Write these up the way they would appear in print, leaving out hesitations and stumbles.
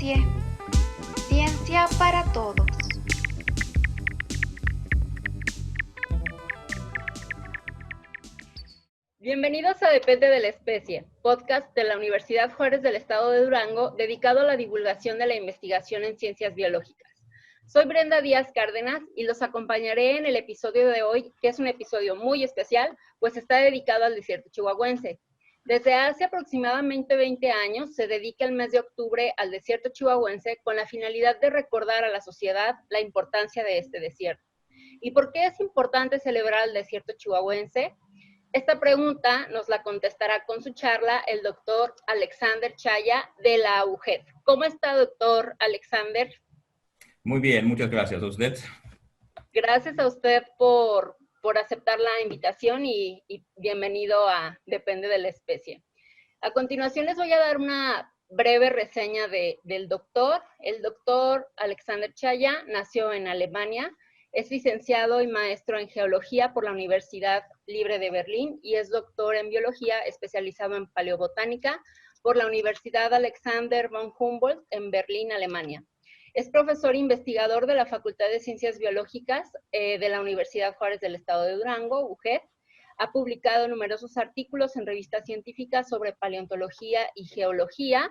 especie. Ciencia para todos. Bienvenidos a Depende de la Especie, podcast de la Universidad Juárez del Estado de Durango dedicado a la divulgación de la investigación en ciencias biológicas. Soy Brenda Díaz Cárdenas y los acompañaré en el episodio de hoy, que es un episodio muy especial, pues está dedicado al desierto chihuahuense. Desde hace aproximadamente 20 años se dedica el mes de octubre al desierto chihuahuense con la finalidad de recordar a la sociedad la importancia de este desierto. ¿Y por qué es importante celebrar el desierto chihuahuense? Esta pregunta nos la contestará con su charla el doctor Alexander Chaya de la UJED. ¿Cómo está, doctor Alexander? Muy bien, muchas gracias a usted. Gracias a usted por aceptar la invitación y bienvenido a Depende de la Especie. A continuación les voy a dar una breve reseña del doctor. El doctor Alexander Chaya nació en Alemania, es licenciado y maestro en geología por la Universidad Libre de Berlín y es doctor en biología especializado en paleobotánica por la Universidad Alexander von Humboldt en Berlín, Alemania. Es profesor investigador de la Facultad de Ciencias Biológicas de la Universidad Juárez del Estado de Durango, UJED. Ha publicado numerosos artículos en revistas científicas sobre paleontología y geología.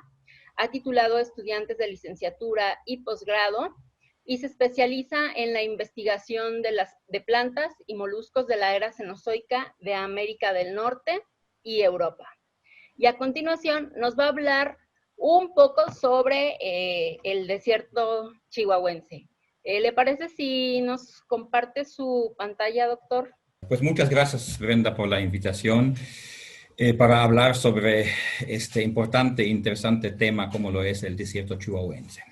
Ha titulado a estudiantes de licenciatura y posgrado y se especializa en la investigación de plantas y moluscos de la era cenozoica de América del Norte y Europa. Y a continuación nos va a hablar un poco sobre el desierto chihuahuense. ¿Le parece si nos comparte su pantalla, doctor? Pues muchas gracias, Brenda, por la invitación para hablar sobre este importante e interesante tema como lo es el desierto chihuahuense.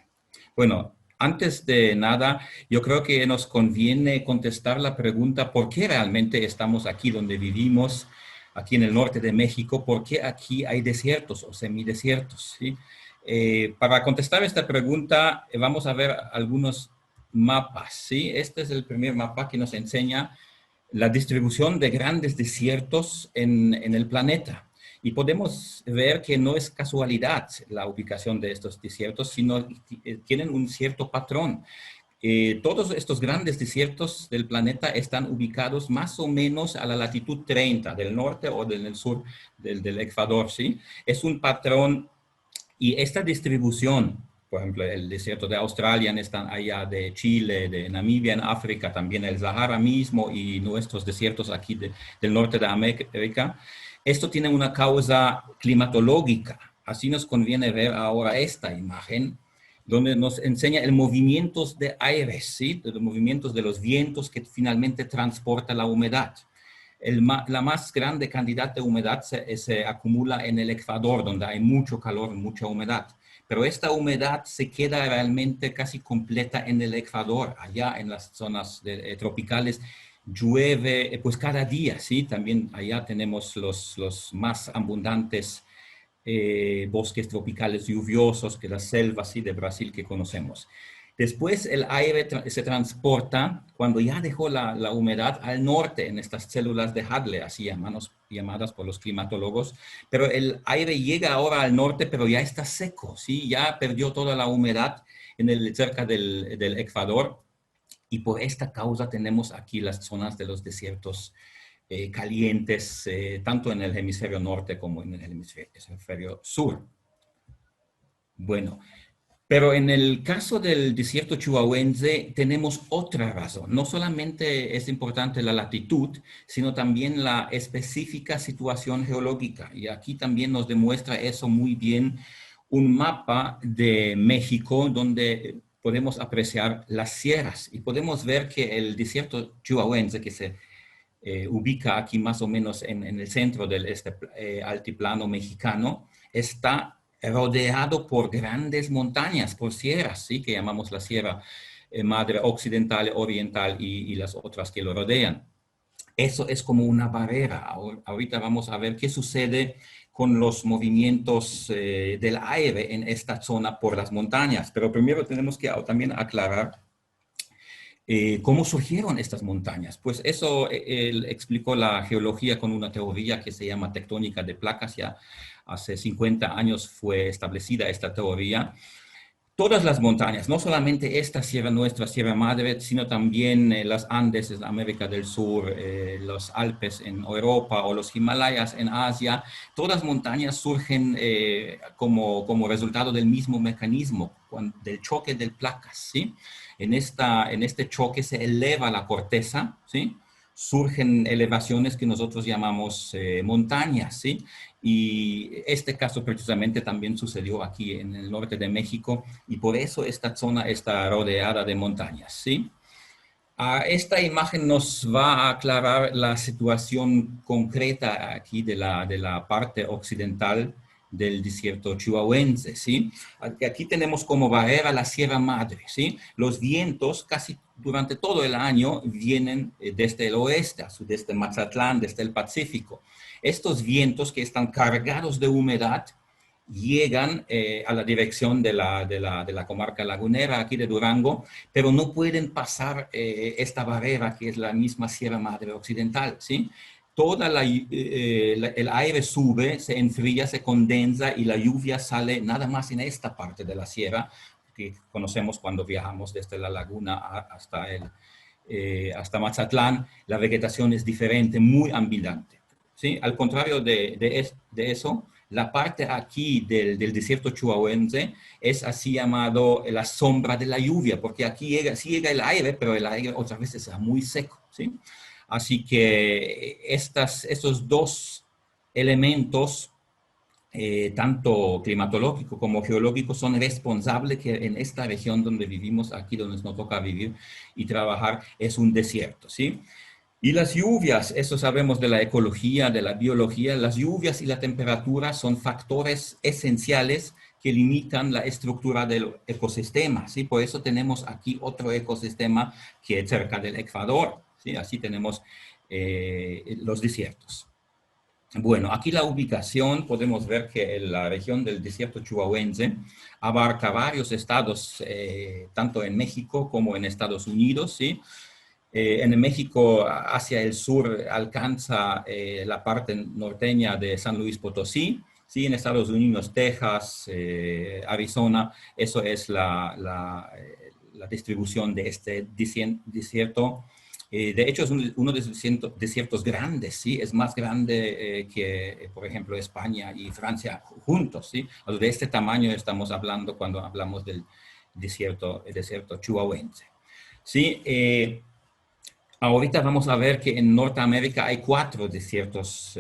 Bueno, antes de nada, yo creo que nos conviene contestar la pregunta ¿por qué realmente estamos aquí donde vivimos, aquí en el norte de México? ¿Por qué aquí hay desiertos o semidesiertos? ¿Sí? Para contestar esta pregunta, vamos a ver algunos mapas. ¿Sí? Este es el primer mapa que nos enseña la distribución de grandes desiertos en el planeta. Y podemos ver que no es casualidad la ubicación de estos desiertos, sino tienen un cierto patrón. Todos estos grandes desiertos del planeta están ubicados más o menos a la latitud 30 del norte o del sur del Ecuador, ¿sí? Es un patrón y esta distribución, por ejemplo, el desierto de Australia están allá de Chile, de Namibia en África, también el Sahara mismo y nuestros desiertos aquí del norte de América. Esto tiene una causa climatológica. Así nos conviene ver ahora esta imagen, donde nos enseña el movimiento de aire, ¿sí? Los movimientos de los vientos que finalmente transporta la humedad. La más grande cantidad de humedad se acumula en el Ecuador, donde hay mucho calor, mucha humedad. Pero esta humedad se queda realmente casi completa en el Ecuador, allá en las zonas tropicales. Llueve pues cada día, ¿sí? También allá tenemos los más abundantes bosques tropicales lluviosos que las selvas, ¿sí? De Brasil que conocemos. Después el aire se transporta, cuando ya dejó la humedad, al norte en estas células de Hadley, así llamadas por los climatólogos, pero el aire llega ahora al norte, pero ya está seco, ¿sí? Ya perdió toda la humedad cerca del Ecuador, y por esta causa tenemos aquí las zonas de los desiertos calientes, tanto en el hemisferio norte como en el hemisferio sur. Bueno, pero en el caso del desierto chihuahuense tenemos otra razón. No solamente es importante la latitud, sino también la específica situación geológica. Y aquí también nos demuestra eso muy bien un mapa de México donde podemos apreciar las sierras. Y podemos ver que el desierto chihuahuense, que se ubica aquí más o menos en el centro del altiplano mexicano, está rodeado por grandes montañas, por sierras, ¿sí? Que llamamos la Sierra Madre Occidental, Oriental y las otras que lo rodean. Eso es como una barrera. Ahorita vamos a ver qué sucede con los movimientos del aire en esta zona por las montañas. Pero primero tenemos que también aclarar ¿cómo surgieron estas montañas? Pues eso él explicó la geología con una teoría que se llama tectónica de placas. Ya hace 50 años fue establecida esta teoría. todas las montañas, no solamente esta Sierra Nuestra, Sierra Madre, sino también las Andes en América del Sur, los Alpes en Europa o los Himalayas en Asia, todas montañas surgen como resultado del mismo mecanismo, del choque de placas, ¿sí? En este choque se eleva la corteza, ¿sí? Surgen elevaciones que nosotros llamamos montañas, ¿sí? Y este caso precisamente también sucedió aquí en el norte de México y por eso esta zona está rodeada de montañas, ¿sí? Esta imagen nos va a aclarar la situación concreta aquí de la parte occidental del desierto chihuahuense, ¿sí? Aquí tenemos como barrera la Sierra Madre, ¿sí? Los vientos casi durante todo el año vienen desde el oeste, desde Mazatlán, desde el Pacífico. Estos vientos que están cargados de humedad llegan a la dirección de la comarca lagunera aquí de Durango, pero no pueden pasar esta barrera que es la misma Sierra Madre Occidental, ¿sí? El aire sube, se enfría, se condensa y la lluvia sale nada más en esta parte de la sierra que conocemos cuando viajamos desde la laguna hasta Mazatlán. La vegetación es diferente, muy ambulante, ¿sí? Al contrario de eso, la parte aquí del desierto chihuahuense es así llamado la sombra de la lluvia, porque aquí sí llega el aire, pero el aire otras veces es muy seco, ¿sí? Así que estos dos elementos, tanto climatológico como geológico, son responsables que en esta región donde vivimos, aquí donde nos toca vivir y trabajar, es un desierto, ¿sí? Y las lluvias, eso sabemos de la ecología, de la biología, las lluvias y la temperatura son factores esenciales que limitan la estructura del ecosistema, ¿sí? Por eso tenemos aquí otro ecosistema que es cerca del Ecuador, ¿sí? Así tenemos los desiertos. Bueno, aquí la ubicación, podemos ver que la región del desierto chihuahuense abarca varios estados, tanto en México como en Estados Unidos, ¿sí? En México, hacia el sur, alcanza la parte norteña de San Luis Potosí, ¿sí? En Estados Unidos, Texas, Arizona, eso es la distribución de este desierto. De hecho, es uno de los desiertos grandes, ¿sí? Es más grande que, por ejemplo, España y Francia juntos, ¿sí? De este tamaño estamos hablando cuando hablamos del desierto chihuahuense, ¿sí? Ahorita vamos a ver que en Norteamérica hay 4 desiertos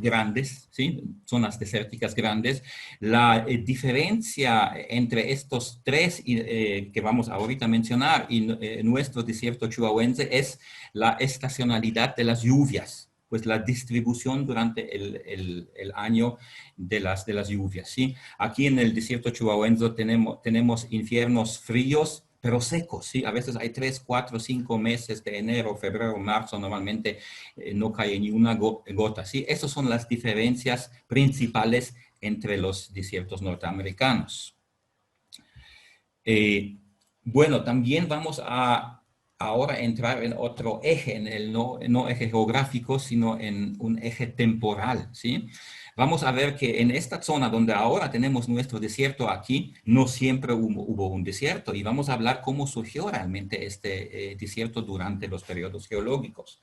grandes, ¿sí? Zonas desérticas grandes. La diferencia entre estos 3 que vamos ahorita a mencionar y nuestro desierto chihuahuense es la estacionalidad de las lluvias, pues la distribución durante el año de las lluvias, ¿sí? Aquí en el desierto chihuahuense tenemos inviernos fríos, pero secos, ¿sí? A veces hay 3, 4, 5 meses de enero, febrero, marzo, normalmente no cae ni una gota, ¿sí? Esas son las diferencias principales entre los desiertos norteamericanos. Bueno, también vamos a ahora entrar en otro eje, en el no eje geográfico, sino en un eje temporal, ¿sí? Vamos a ver que en esta zona donde ahora tenemos nuestro desierto aquí, no siempre hubo un desierto y vamos a hablar cómo surgió realmente este desierto durante los periodos geológicos.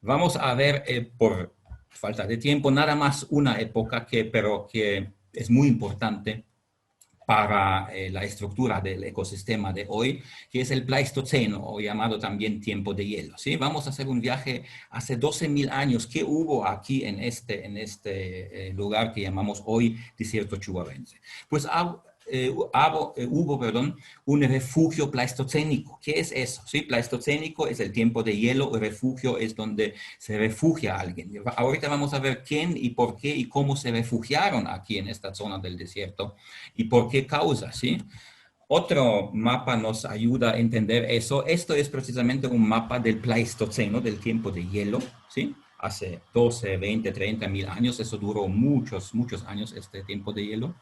Vamos a ver, por falta de tiempo, nada más una época pero que es muy importante para la estructura del ecosistema de hoy, que es el Pleistoceno, o llamado también tiempo de hielo, ¿sí? Vamos a hacer un viaje hace 12.000 años. ¿Qué hubo aquí en este lugar que llamamos hoy desierto chihuahuense? Pues hubo un refugio pleistocénico. ¿Qué es eso? ¿Sí? Pleistocénico es el tiempo de hielo, el refugio es donde se refugia alguien. Ahorita vamos a ver quién y por qué y cómo se refugiaron aquí en esta zona del desierto y por qué causa, ¿sí? Otro mapa nos ayuda a entender eso. Esto es precisamente un mapa del Pleistoceno, del tiempo de hielo, ¿sí? Hace 12, 20, 30.000 años. Eso duró muchos, muchos años, este tiempo de hielo.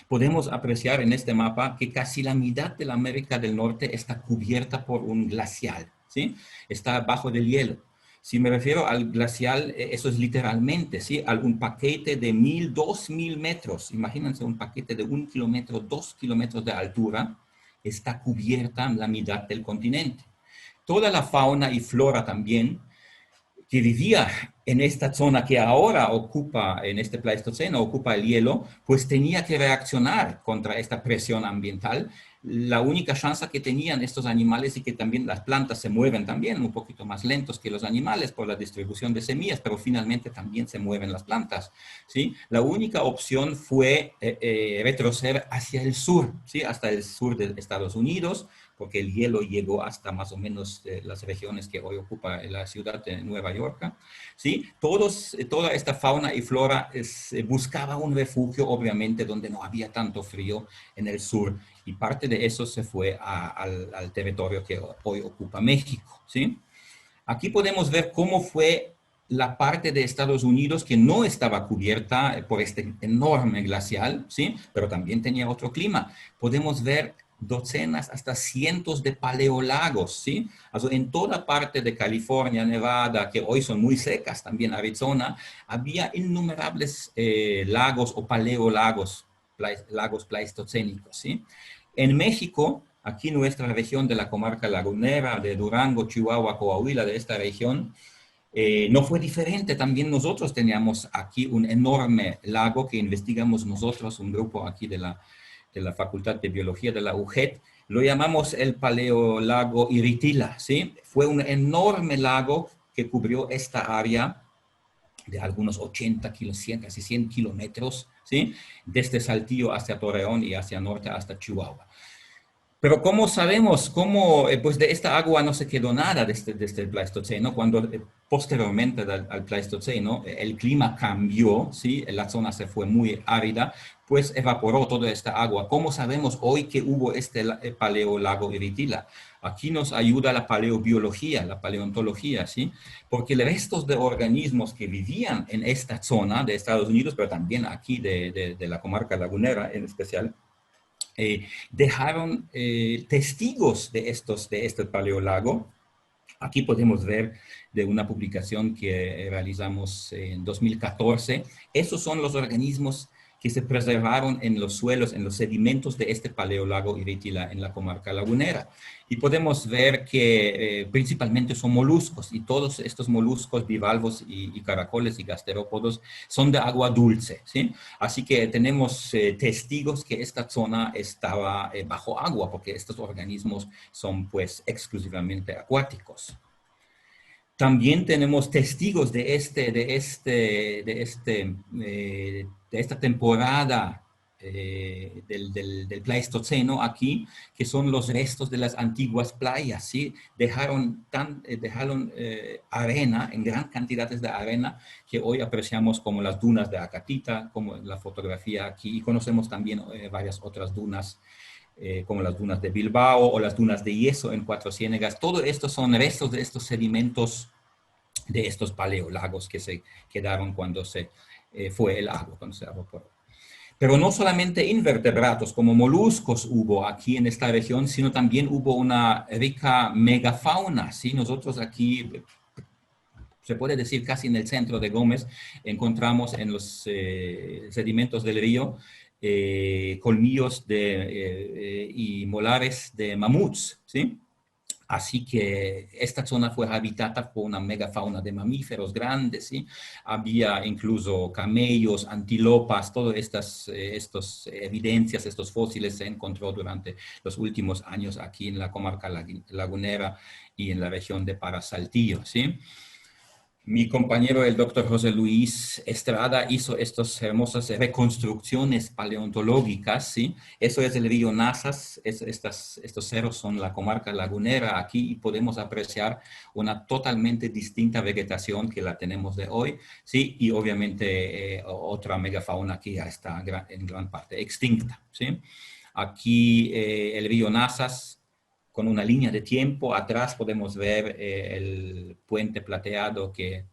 Podemos apreciar en este mapa que casi la mitad de la América del Norte está cubierta por un glacial, ¿sí? Está bajo del hielo. Si me refiero al glacial, eso es literalmente, ¿sí? Un paquete de 1000, 2000 metros. Imagínense un paquete de 1 kilómetro, 2 kilómetros de altura, está cubierta la mitad del continente. Toda la fauna y flora también que vivía en esta zona que ahora ocupa, en este Pleistoceno, ocupa el hielo, pues tenía que reaccionar contra esta presión ambiental. La única chance que tenían estos animales y que también las plantas se mueven también un poquito más lentos que los animales por la distribución de semillas, pero finalmente también se mueven las plantas, ¿sí? La única opción fue retroceder hacia el sur, ¿sí? Hasta el sur de Estados Unidos, porque el hielo llegó hasta más o menos las regiones que hoy ocupa la ciudad de Nueva York, ¿sí? Toda esta fauna y flora buscaba un refugio, obviamente, donde no había tanto frío en el sur, y parte de eso se fue al territorio que hoy ocupa México, ¿sí? Aquí podemos ver cómo fue la parte de Estados Unidos que no estaba cubierta por este enorme glacial, ¿sí? Pero también tenía otro clima. Podemos ver docenas hasta cientos de paleolagos, ¿sí? Also, en toda parte de California, Nevada, que hoy son muy secas, también Arizona, había innumerables lagos o paleolagos, lagos pleistocénicos, ¿sí? En México, aquí nuestra región de la comarca lagunera, de Durango, Chihuahua, Coahuila, de esta región, no fue diferente. También nosotros teníamos aquí un enorme lago que investigamos nosotros, un grupo aquí de la Facultad de Biología de la UJET, lo llamamos el Paleolago Iritila, ¿sí? Fue un enorme lago que cubrió esta área de algunos 80 kilos, 100, casi 100 kilómetros, ¿sí? Desde Saltillo hacia Torreón y hacia norte hasta Chihuahua. Pero ¿cómo sabemos? Pues de esta agua no se quedó nada desde el Pleistoceno, cuando posteriormente al Pleistoceno el clima cambió, ¿sí? La zona se fue muy árida, pues evaporó toda esta agua. ¿Cómo sabemos hoy que hubo este paleolago Iritila? Aquí nos ayuda la paleobiología, la paleontología, ¿sí? Porque restos de organismos que vivían en esta zona de Estados Unidos, pero también aquí de la comarca lagunera en especial, dejaron testigos de este paleolago. Aquí podemos ver de una publicación que realizamos en 2014. Esos son los organismos que se preservaron en los suelos, en los sedimentos de este paleolago Iritila en la comarca lagunera. Y podemos ver que principalmente son moluscos, y todos estos moluscos, bivalvos y caracoles y gasterópodos son de agua dulce, ¿sí? Así que tenemos testigos que esta zona estaba bajo agua, porque estos organismos son pues exclusivamente acuáticos. También tenemos testigos de esta temporada del Pleistoceno aquí, que son los restos de las antiguas playas, ¿sí? Dejaron arena, en gran cantidades de arena, que hoy apreciamos como las dunas de Acatita, como la fotografía aquí, y conocemos también varias otras dunas, como las dunas de Bilbao o las dunas de yeso en Cuatro Ciénegas. Todo esto son restos de estos sedimentos de estos paleolagos que se quedaron cuando se fue el agua, cuando se evaporó. Pero no solamente invertebrados como moluscos hubo aquí en esta región, sino también hubo una rica megafauna, ¿sí? Nosotros aquí, se puede decir casi en el centro de Gómez, encontramos en los sedimentos del río colmillos y molares de mamuts, ¿sí? Así que esta zona fue habitada por una megafauna de mamíferos grandes, ¿sí? Había incluso camellos, antilopas, todas estas evidencias, estos fósiles se encontró durante los últimos años aquí en la comarca lagunera y en la región de Parasaltillo, ¿sí? Mi compañero, el doctor José Luis Estrada, hizo estas hermosas reconstrucciones paleontológicas, ¿sí? Eso es el río Nazas, estos cerros son la comarca lagunera aquí, y podemos apreciar una totalmente distinta vegetación que la tenemos de hoy, ¿sí? Y obviamente otra megafauna que ya está en gran parte extinta, ¿sí? Aquí el río Nazas, con una línea de tiempo. Atrás podemos ver el puente plateado que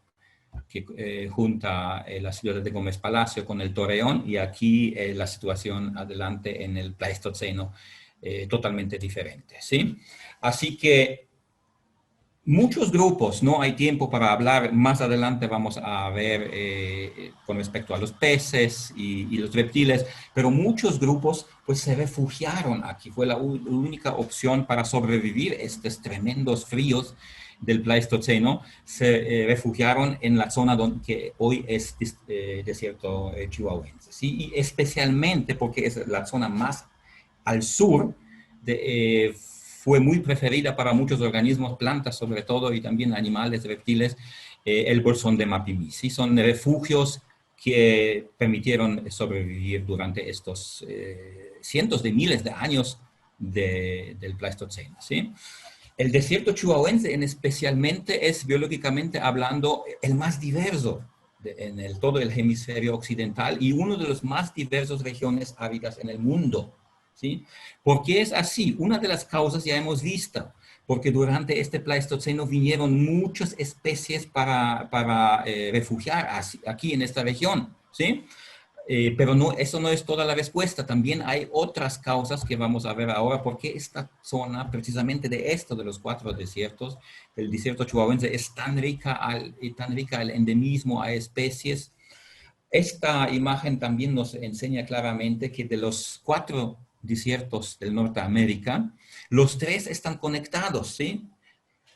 junta la ciudad de Gómez Palacio con el Torreón, y aquí la situación adelante en el Pleistoceno totalmente diferente, ¿sí? Así que muchos grupos, no hay tiempo para hablar, más adelante vamos a ver con respecto a los peces y los reptiles, pero muchos grupos pues se refugiaron aquí, fue la única opción para sobrevivir estos tremendos fríos del Pleistoceno, se refugiaron en la zona que hoy es desierto chihuahuense, ¿sí? Y especialmente porque es la zona más al sur fue muy preferida para muchos organismos, plantas sobre todo, y también animales, reptiles, el bolsón de Mapimí. ¿Sí? Son refugios que permitieron sobrevivir durante estos cientos de miles de años del Pleistoceno. ¿Sí? El desierto chihuahuense en especialmente es biológicamente hablando el más diverso en todo el hemisferio occidental y uno de los más diversos regiones áridas en el mundo. ¿Sí? ¿Por qué es así? Una de las causas ya hemos visto, porque durante este Pleistoceno vinieron muchas especies para refugiar aquí en esta región, ¿sí? Pero no, eso no es toda la respuesta. También hay otras causas que vamos a ver ahora, porque esta zona, precisamente de esto, de los 4 desiertos, el desierto chihuahuense, es tan rica al endemismo, a especies. Esta imagen también nos enseña claramente que de los 4 desiertos del Norteamérica, los 3 están conectados, ¿sí?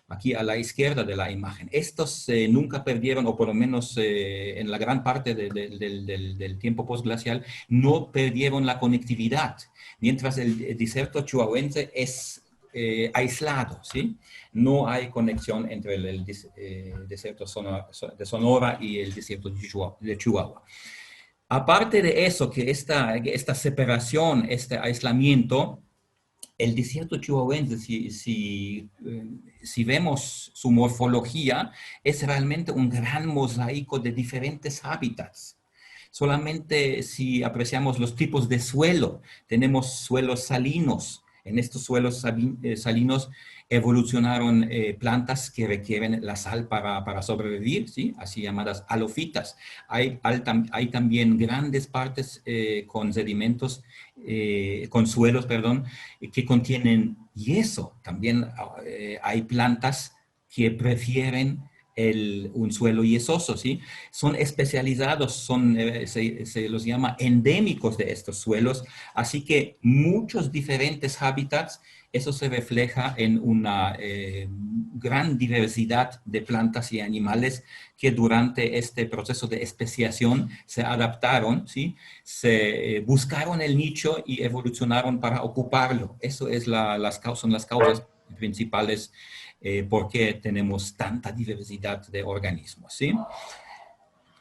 Aquí a la izquierda de la imagen. Estos nunca perdieron, o por lo menos en la gran parte del tiempo postglacial, no perdieron la conectividad, mientras el desierto chihuahuense es aislado, ¿sí? No hay conexión entre el desierto de Sonora y el desierto de Chihuahua. Aparte de eso, que esta separación, este aislamiento, el desierto chihuahuense, si vemos su morfología, es realmente un gran mosaico de diferentes hábitats. Solamente si apreciamos los tipos de suelo, tenemos suelos salinos. En estos suelos salinos evolucionaron plantas que requieren la sal para sobrevivir, ¿sí? Así llamadas halofitas. Hay también grandes partes con sedimentos, con suelos, perdón, que contienen yeso. También hay plantas que prefieren un suelo yesoso, ¿sí? Son especializados, se los llama endémicos de estos suelos, así que muchos diferentes hábitats, eso se refleja en una gran diversidad de plantas y animales que durante este proceso de especiación se adaptaron, ¿sí? Se buscaron el nicho y evolucionaron para ocuparlo. Eso es son las causas principales por qué tenemos tanta diversidad de organismos, ¿sí?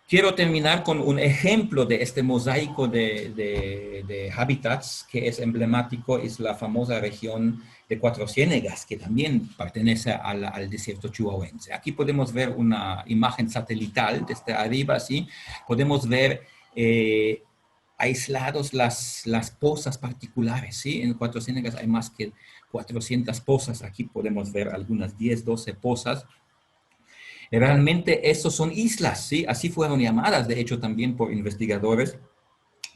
Quiero terminar con un ejemplo de este mosaico de hábitats que es emblemático, es la famosa región de Cuatro Ciénegas, que también pertenece al desierto chihuahuense. Aquí podemos ver una imagen satelital desde arriba, ¿sí? Podemos ver aislados las pozas particulares, ¿sí? En Cuatro Ciénegas hay más que 400 pozas, aquí podemos ver algunas 10, 12 pozas. Realmente estos son islas, ¿sí? Así fueron llamadas, de hecho, también por investigadores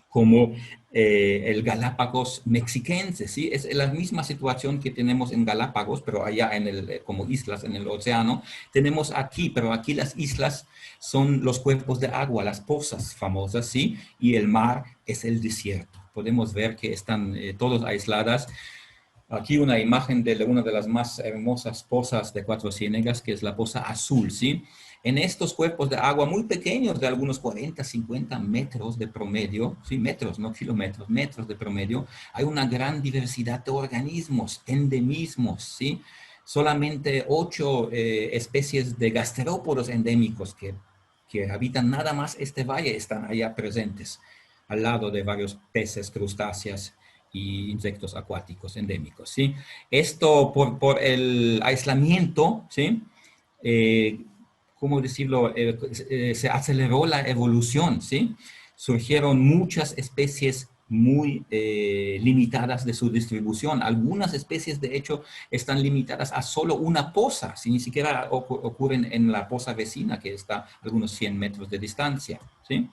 como el Galápagos mexiquense, ¿sí? Es la misma situación que tenemos en Galápagos, pero allá como islas en el océano, tenemos aquí, pero aquí las islas son los cuerpos de agua, las pozas famosas, ¿sí? Y el mar es el desierto. Podemos ver que están todos aisladas. Aquí una imagen de una de las más hermosas pozas de Cuatro Ciénegas, que es la poza azul, ¿sí? En estos cuerpos de agua muy pequeños, de algunos 40, 50 metros de promedio, ¿sí? Metros, no kilómetros, metros de promedio, hay una gran diversidad de organismos, endemismos, ¿sí? Solamente 8 especies de gasterópodos endémicos que habitan nada más este valle están allá presentes, al lado de varios peces, crustáceos y insectos acuáticos endémicos, ¿sí? Esto por el aislamiento, ¿sí? ¿Cómo decirlo? Se aceleró la evolución, ¿sí? Surgieron muchas especies muy limitadas de su distribución. Algunas especies, de hecho, están limitadas a solo una poza, si ni siquiera ocurren en la poza vecina, que está a algunos 100 metros de distancia, ¿sí?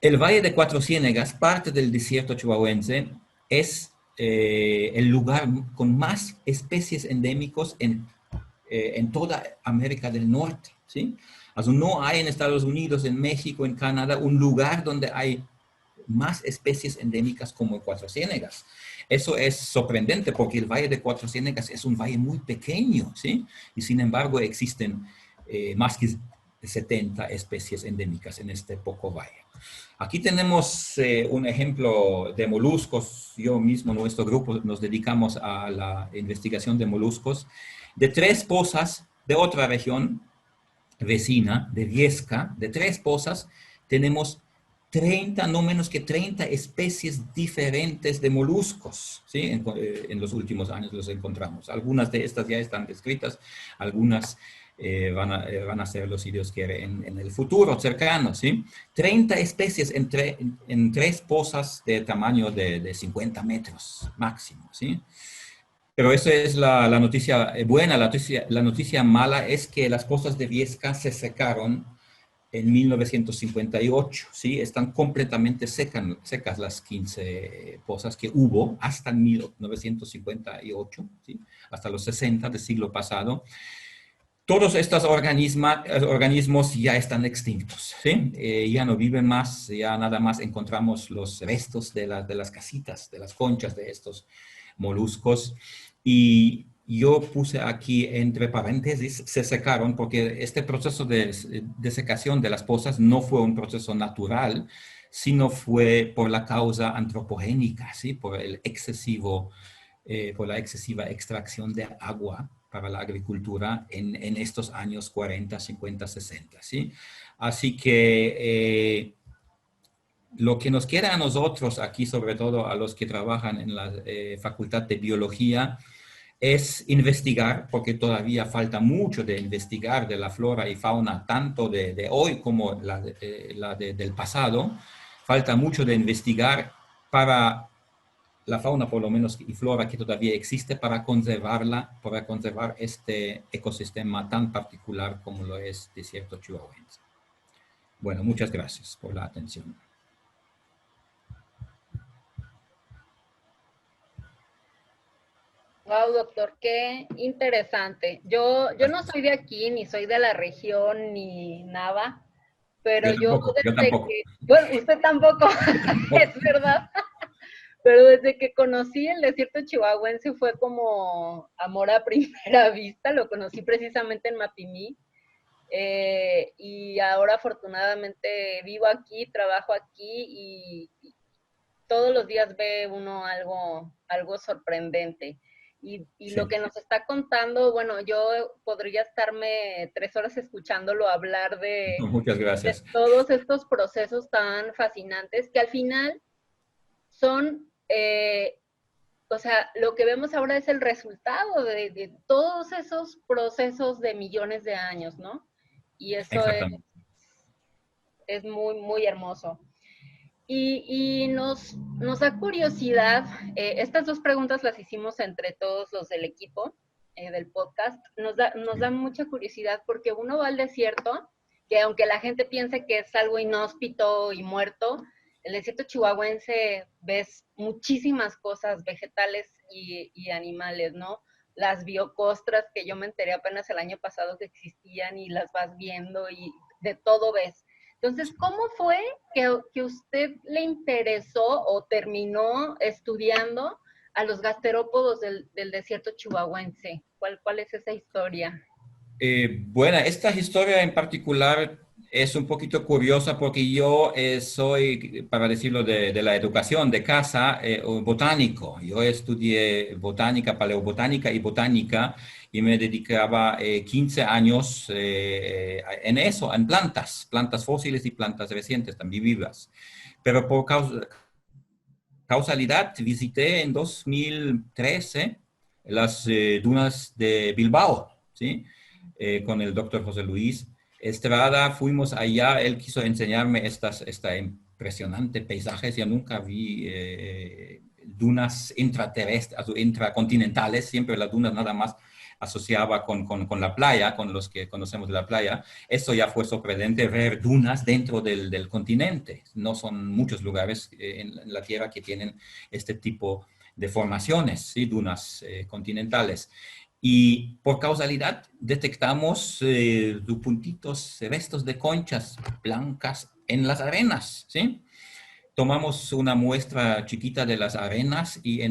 El Valle de Cuatro Ciénegas, parte del desierto chihuahuense, es el lugar con más especies endémicos en en toda América del Norte, ¿sí? Also no hay en Estados Unidos, en México, en Canadá, un lugar donde hay más especies endémicas como en Cuatro Ciénegas. Eso es sorprendente porque el Valle de Cuatro Ciénegas es un valle muy pequeño, ¿sí? Y sin embargo existen más que 70 especies endémicas en este poco valle. Aquí tenemos un ejemplo de moluscos. Yo mismo, nuestro grupo, nos dedicamos a la investigación de moluscos de 3 pozas de otra región vecina, de Viesca, de 3 pozas, tenemos 30, no menos que 30 especies diferentes de moluscos, ¿sí? En los últimos años los encontramos. Algunas de estas ya están descritas, algunas van a ser, si Dios quiere, en el futuro cercano, ¿sí? 30 especies en 3 pozas de tamaño de 50 metros máximo, ¿sí? Pero esa es la noticia buena. La noticia mala es que las pozas de Viesca se secaron en 1958, ¿sí? Están completamente secas las 15 pozas que hubo hasta 1958, ¿sí? Hasta los 60 del siglo pasado. Todos estos organismos ya están extintos, ¿sí? Ya no viven más, ya nada más encontramos los restos de las casitas, de las conchas de estos moluscos. Y yo puse aquí entre paréntesis, se secaron porque este proceso de secación de las pozas no fue un proceso natural, sino fue por la causa antropogénica, ¿sí? Por la excesiva extracción de agua para la agricultura en estos años 40, 50, 60, ¿sí? Así que lo que nos queda a nosotros aquí, sobre todo a los que trabajan en la Facultad de Biología, es investigar, porque todavía falta mucho de investigar de la flora y fauna, tanto de hoy como del pasado. Falta mucho de investigar para la fauna, por lo menos, y flora que todavía existe, para conservarla, para conservar este ecosistema tan particular como lo es desierto chihuahuense. Bueno, muchas gracias por la atención. Wow, doctor, qué interesante. Yo no soy de aquí, ni soy de la región, ni nada, pero Yo tampoco. bueno, usted tampoco, es verdad, pero desde que conocí el desierto chihuahuense fue como amor a primera vista, lo conocí precisamente en Mapimí, y ahora afortunadamente vivo aquí, trabajo aquí y todos los días ve uno algo sorprendente. Y sí. Lo que nos está contando, bueno, yo podría estarme 3 horas escuchándolo hablar Muchas gracias. de todos estos procesos tan fascinantes que al final son, o sea, lo que vemos ahora es el resultado de todos esos procesos de millones de años, ¿no? Y eso es muy, muy hermoso. Y nos da curiosidad, estas 2 preguntas las hicimos entre todos los del equipo del podcast, nos da mucha curiosidad porque uno va al desierto, que aunque la gente piense que es algo inhóspito y muerto, el desierto chihuahuense ves muchísimas cosas, vegetales y animales, ¿no? Las biocostras que yo me enteré apenas el año pasado que existían y las vas viendo y de todo ves. Entonces, ¿cómo fue que usted le interesó o terminó estudiando a los gasterópodos del desierto chihuahuense? ¿Cuál es esa historia? Bueno, esta historia en particular es un poquito curiosa porque yo soy, para decirlo de la educación de casa, botánico. Yo estudié botánica, paleobotánica y botánica y me dedicaba 15 años en eso, en plantas fósiles y plantas recientes, también vivas. Pero por causalidad visité en 2013 las dunas de Bilbao, ¿sí? Con el doctor José Luis Estrada, fuimos allá, él quiso enseñarme esta impresionante paisajes, yo nunca vi dunas intraterrestres, intracontinentales, siempre las dunas nada más asociaba con la playa, con los que conocemos de la playa. Eso ya fue sorprendente, ver dunas dentro del continente. No son muchos lugares en la Tierra que tienen este tipo de formaciones, ¿sí? Dunas continentales. Y por causalidad detectamos puntitos, restos de conchas blancas en las arenas, ¿sí? Tomamos una muestra chiquita de las arenas y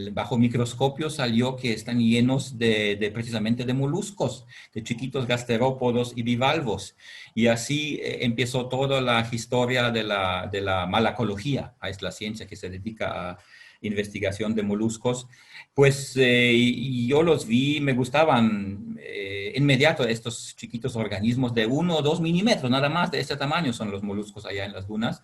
bajo microscopio salió que están llenos precisamente de moluscos, de chiquitos gasterópodos y bivalvos. Y así empezó toda la historia de la malacología, es la ciencia que se dedica a investigación de moluscos. Pues y yo los vi, me gustaban inmediato estos chiquitos organismos de 1 o 2 milímetros, nada más de ese tamaño son los moluscos allá en las dunas.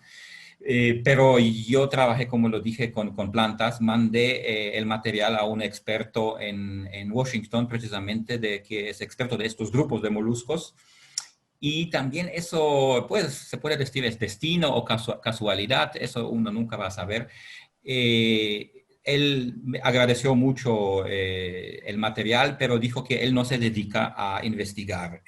Pero yo trabajé, como lo dije, con plantas. Mandé el material a un experto en Washington, precisamente, que es experto de estos grupos de moluscos. Y también eso, pues, se puede decir es destino o casualidad. Eso uno nunca va a saber. Él me agradeció mucho el material, pero dijo que él no se dedica a investigar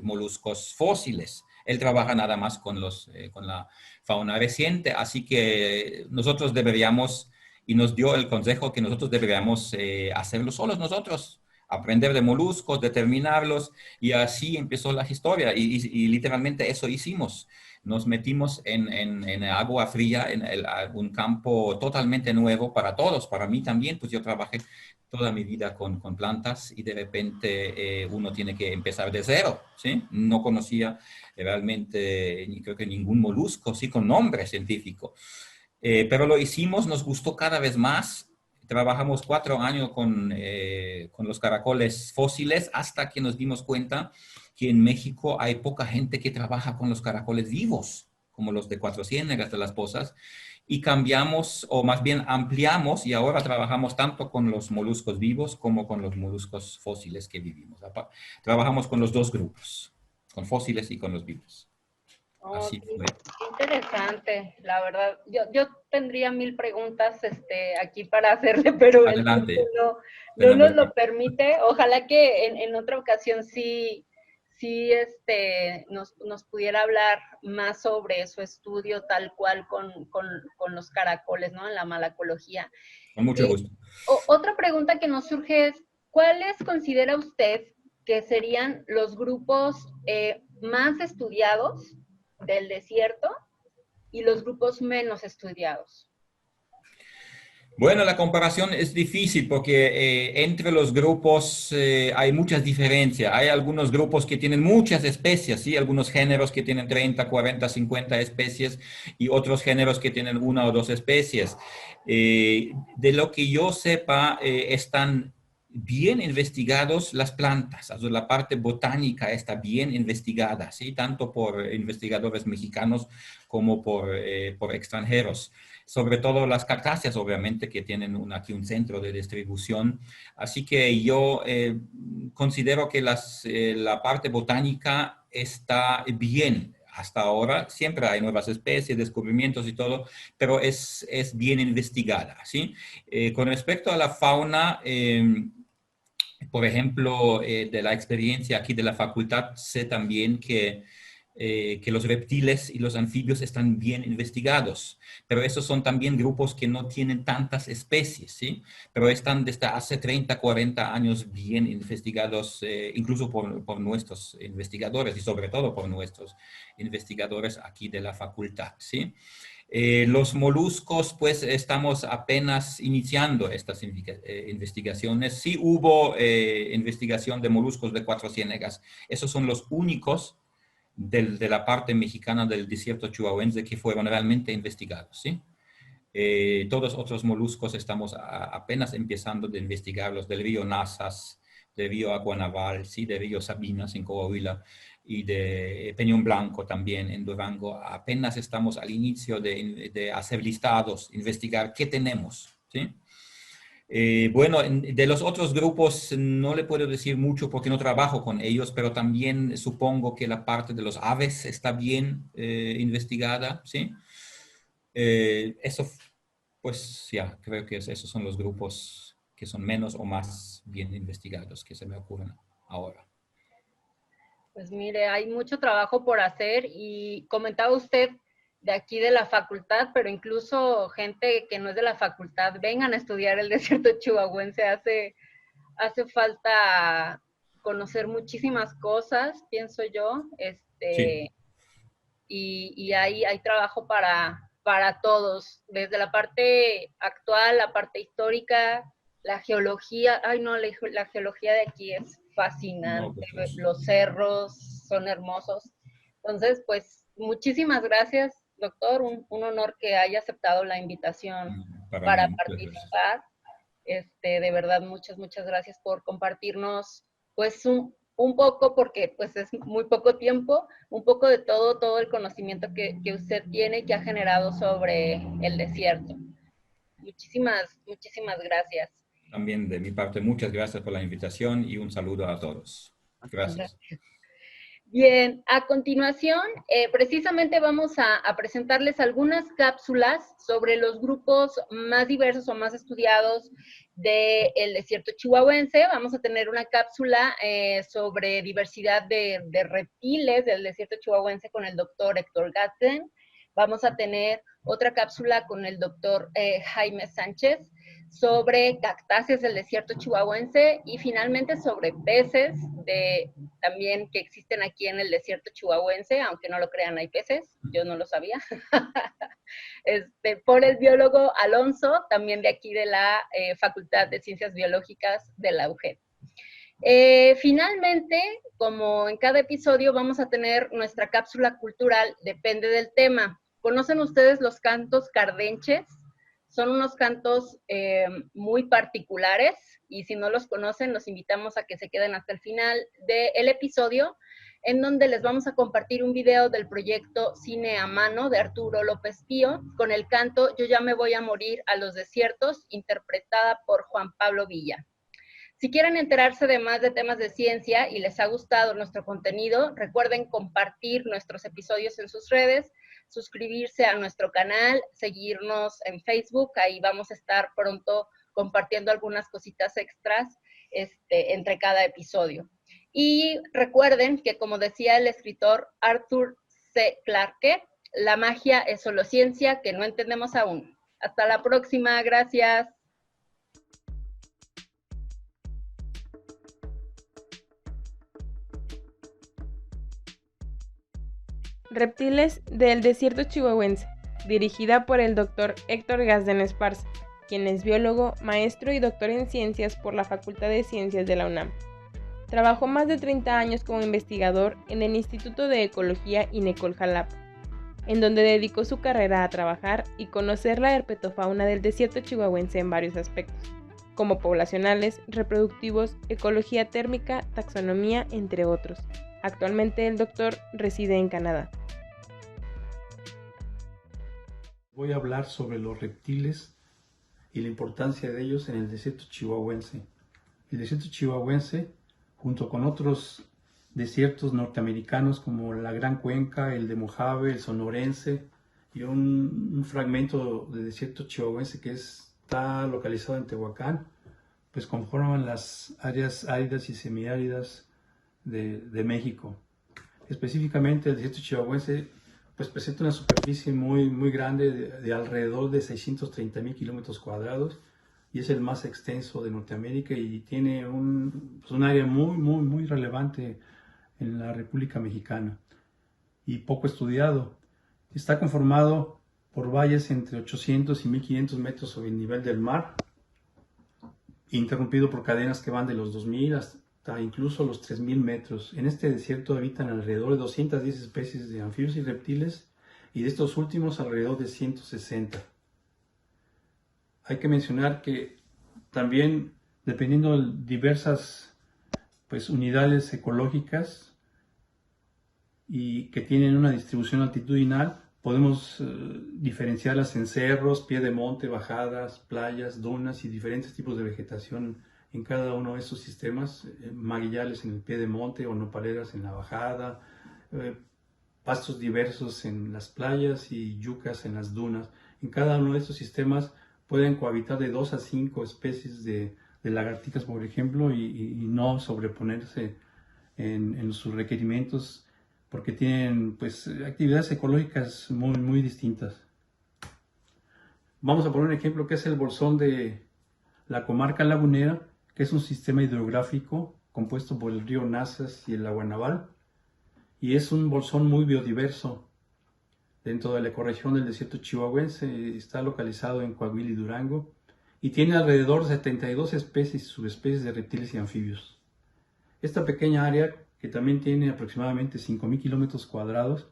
moluscos fósiles. Él trabaja nada más con la fauna reciente, así que nosotros deberíamos, y nos dio el consejo que nosotros deberíamos hacerlo solos nosotros, aprender de moluscos, determinarlos, y así empezó la historia, y literalmente eso hicimos. Nos metimos en agua fría, un campo totalmente nuevo para todos, para mí también, pues yo trabajé toda mi vida con plantas y de repente uno tiene que empezar de cero, ¿sí? No conocía realmente, creo que ningún molusco, sí, con nombre científico. Pero lo hicimos, nos gustó cada vez más. Trabajamos 4 años con los caracoles fósiles hasta que nos dimos cuenta que en México hay poca gente que trabaja con los caracoles vivos, como los de Cuatro Ciénegas, de Las Pozas, y cambiamos, o más bien ampliamos, y ahora trabajamos tanto con los moluscos vivos como con los moluscos fósiles que vivimos. Trabajamos con los dos grupos, con fósiles y con los vivos. Oh, Así qué fue. interesante, la verdad. Yo tendría 1000 preguntas aquí para hacerle, pero el tiempo Adelante. no nos lo permite. Ojalá que en otra ocasión sí nos pudiera hablar más sobre su estudio tal cual con los caracoles, ¿no? En la malacología. Con mucho gusto. Otra pregunta que nos surge es, ¿cuáles considera usted que serían los grupos más estudiados del desierto y los grupos menos estudiados? Bueno, la comparación es difícil porque entre los grupos hay muchas diferencias. Hay algunos grupos que tienen muchas especies, ¿sí? Algunos géneros que tienen 30, 40, 50 especies y otros géneros que tienen 1 o 2 especies. De lo que yo sepa, están bien investigados las plantas, o sea, la parte botánica está bien investigada, ¿sí? Tanto por investigadores mexicanos como por extranjeros. Sobre todo las cactáceas, obviamente, que tienen aquí un centro de distribución. Así que yo considero que la parte botánica está bien hasta ahora. Siempre hay nuevas especies, descubrimientos y todo, pero es bien investigada, ¿sí? Con respecto a la fauna, por ejemplo, de la experiencia aquí de la facultad, sé también que los reptiles y los anfibios están bien investigados, pero esos son también grupos que no tienen tantas especies, ¿sí? Pero están desde hace 30, 40 años bien investigados, incluso por nuestros investigadores y sobre todo por nuestros investigadores aquí de la facultad, ¿sí? Los moluscos, pues estamos apenas iniciando estas investigaciones. Sí hubo investigación de moluscos de Cuatro Ciénegas. Esos son los únicos de la parte mexicana del desierto chihuahuense que fueron realmente investigados, ¿sí? Todos otros moluscos estamos apenas empezando de investigarlos del río Nazas, del río Aguanaval, ¿sí? Del río Sabinas en Coahuila y de Peñón Blanco también en Durango. Apenas estamos al inicio de hacer listados, investigar qué tenemos, ¿sí? Bueno, de los otros grupos no le puedo decir mucho porque no trabajo con ellos, pero también supongo que la parte de los aves está bien investigada, ¿sí? Eso, pues ya, creo que esos son los grupos que son menos o más bien investigados que se me ocurren ahora. Pues mire, hay mucho trabajo por hacer y comentaba usted de aquí de la facultad, pero incluso gente que no es de la facultad vengan a estudiar el desierto chihuahuense. hace falta conocer muchísimas cosas, pienso yo, Sí. y hay trabajo para todos, desde la parte actual, la parte histórica, la geología. Ay, no, la geología de aquí es No, fascinante, pues, los cerros son hermosos. Entonces, pues, muchísimas gracias, doctor, un honor que haya aceptado la invitación para para mí, muchas gracias. participar. De verdad, muchas gracias por compartirnos, pues, un poco, porque pues es muy poco tiempo, un poco de todo el conocimiento que usted tiene y que ha generado sobre el desierto. Muchísimas gracias. También de mi parte, muchas gracias por la invitación y un saludo a todos. Gracias. Bien, a continuación, precisamente vamos a presentarles algunas cápsulas sobre los grupos más diversos o más estudiados del desierto chihuahuense. Vamos a tener una cápsula sobre diversidad de reptiles del desierto chihuahuense con el doctor Héctor Gatzen. Vamos a tener otra cápsula con el doctor Jaime Sánchez sobre cactáceas del desierto chihuahuense y finalmente sobre peces también que existen aquí en el desierto chihuahuense, aunque no lo crean, hay peces, yo no lo sabía, por el biólogo Alonso, también de aquí de la Facultad de Ciencias Biológicas de la UGED. Finalmente, como en cada episodio, vamos a tener nuestra cápsula cultural, depende del tema. ¿Conocen ustedes los cantos cardenches? Son unos cantos muy particulares y si no los conocen, los invitamos a que se queden hasta el final del episodio, en donde les vamos a compartir un video del proyecto Cine a Mano de Arturo López Pío con el canto Yo ya me voy a morir a los desiertos, interpretada por Juan Pablo Villa. Si quieren enterarse de más de temas de ciencia y les ha gustado nuestro contenido, recuerden compartir nuestros episodios en sus redes, suscribirse a nuestro canal, seguirnos en Facebook, ahí vamos a estar pronto compartiendo algunas cositas extras entre cada episodio. Y recuerden que, como decía el escritor Arthur C. Clarke, la magia es solo ciencia que no entendemos aún. Hasta la próxima, gracias. Reptiles del desierto chihuahuense, dirigida por el Dr. Héctor Gatzen Esparza, quien es biólogo, maestro y doctor en ciencias por la Facultad de Ciencias de la UNAM. Trabajó más de 30 años como investigador en el Instituto de Ecología INECOL Jalapa, en donde dedicó su carrera a trabajar y conocer la herpetofauna del desierto chihuahuense en varios aspectos, como poblacionales, reproductivos, ecología térmica, taxonomía, entre otros. Actualmente el doctor reside en Canadá. Voy a hablar sobre los reptiles y la importancia de ellos en el desierto chihuahuense. El desierto chihuahuense, junto con otros desiertos norteamericanos como la Gran Cuenca, el de Mojave, el sonorense y un fragmento de desierto chihuahuense que está localizado en Tehuacán, pues conforman las áreas áridas y semiáridas de México. Específicamente el desierto chihuahuense pues presenta una superficie muy grande de alrededor de 630,000 kilómetros cuadrados y es el más extenso de Norteamérica y tiene un área muy relevante en la República Mexicana y poco estudiado. Está conformado por valles entre 800 y 1500 metros sobre el nivel del mar, interrumpido por cadenas que van de los 2000 hasta incluso los 3000 metros. En este desierto habitan alrededor de 210 especies de anfibios y reptiles y de estos últimos alrededor de 160. Hay que mencionar que también, dependiendo de diversas unidades ecológicas y que tienen una distribución altitudinal, podemos diferenciarlas en cerros, pie de monte, bajadas, playas, dunas y diferentes tipos de vegetación en cada uno de estos sistemas, magueyales en el pie de monte o nopaleras en la bajada, pastos diversos en las playas y yucas en las dunas. En cada uno de estos sistemas pueden cohabitar de 2 a 5 especies de lagartijas, por ejemplo, y no sobreponerse en sus requerimientos porque tienen actividades ecológicas muy distintas. Vamos a poner un ejemplo que es el bolsón de la comarca lagunera, que es un sistema hidrográfico compuesto por el río Nazas y el lago Naval, y es un bolsón muy biodiverso. Dentro de la ecorregión del desierto chihuahuense, está localizado en Coahuila y Durango, y tiene alrededor de 72 especies y subespecies de reptiles y anfibios. Esta pequeña área, que también tiene aproximadamente 5.000 kilómetros cuadrados,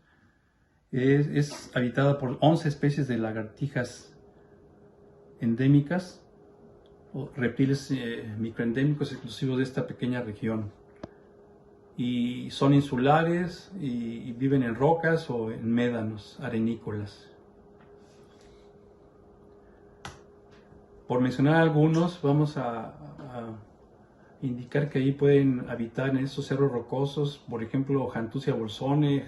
es habitada por 11 especies de lagartijas endémicas, o reptiles microendémicos exclusivos de esta pequeña región. Y son insulares y viven en rocas o en médanos arenícolas. Por mencionar algunos, vamos a indicar que ahí pueden habitar en estos cerros rocosos, por ejemplo, Jantucia bolsone,